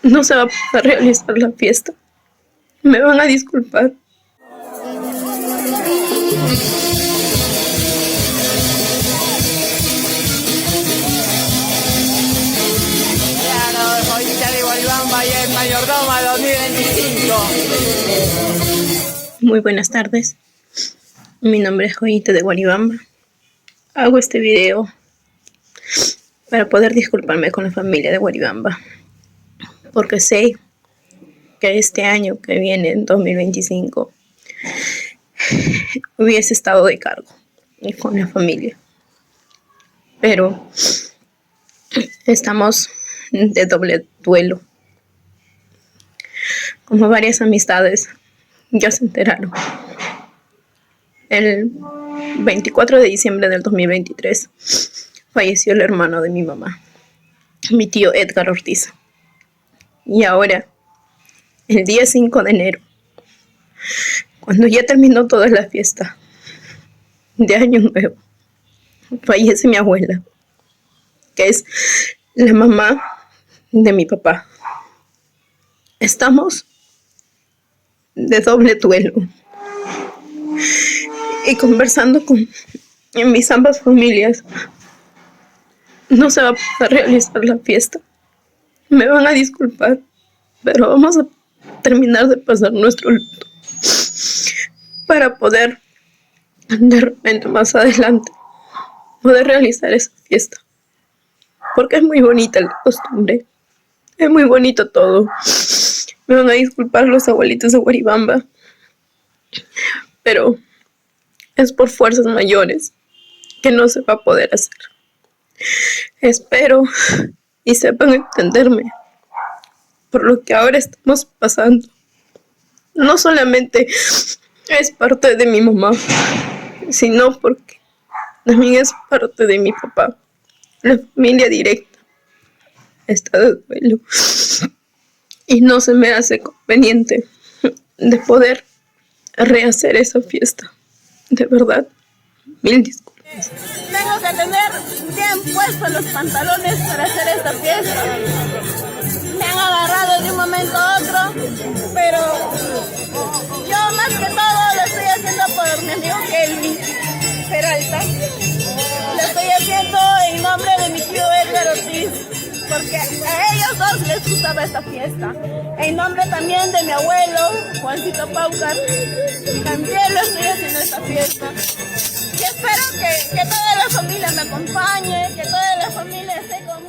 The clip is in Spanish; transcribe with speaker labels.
Speaker 1: no se va a poder realizar la fiesta. Me van a disculpar.
Speaker 2: Joyita de Guaribamba y el Mayordoma 2025.
Speaker 1: Muy buenas tardes. Mi nombre es Joyita de Guaribamba. Hago este video para poder disculparme con la familia de Guaribamba, porque sé que este año que viene, en 2025, hubiese estado de cargo con la familia. Pero estamos de doble duelo. Como varias amistades ya se enteraron. El 24 de diciembre del 2023 falleció el hermano de mi mamá, mi tío Edgar Ortiz. Y ahora, el día 5 de enero, cuando ya terminó toda la fiesta de Año Nuevo, fallece mi abuela, que es la mamá de mi papá. Estamos de doble duelo. Y conversando con mis ambas familias, no se va a poder realizar la fiesta. Me van a disculpar, pero vamos a terminar de pasar nuestro luto para poder, de repente, más adelante, poder realizar esa fiesta. Porque es muy bonita la costumbre, es muy bonito todo. Me van a disculpar los abuelitos de Guaribamba, pero es por fuerzas mayores que no se va a poder hacer. Espero y sepan entenderme por lo que ahora estamos pasando. No solamente es parte de mi mamá, sino porque también es parte de mi papá. La familia directa está de duelo y no se me hace conveniente de poder rehacer esa fiesta. De verdad, mil disculpas.
Speaker 3: Tengo que tener bien puestos los pantalones para hacer esta fiesta. Me han agarrado de un momento a otro, pero yo más que todo lo estoy haciendo por mi amigo Kelvin Peralta. Lo estoy haciendo en nombre de mi tío Edgar Ortiz, porque a ellos dos les gustaba esta fiesta. En nombre también de mi abuelo, Juancito Paucar, también lo estoy haciendo esta fiesta. Y espero que toda la familia me acompañe, que toda la familia esté conmigo.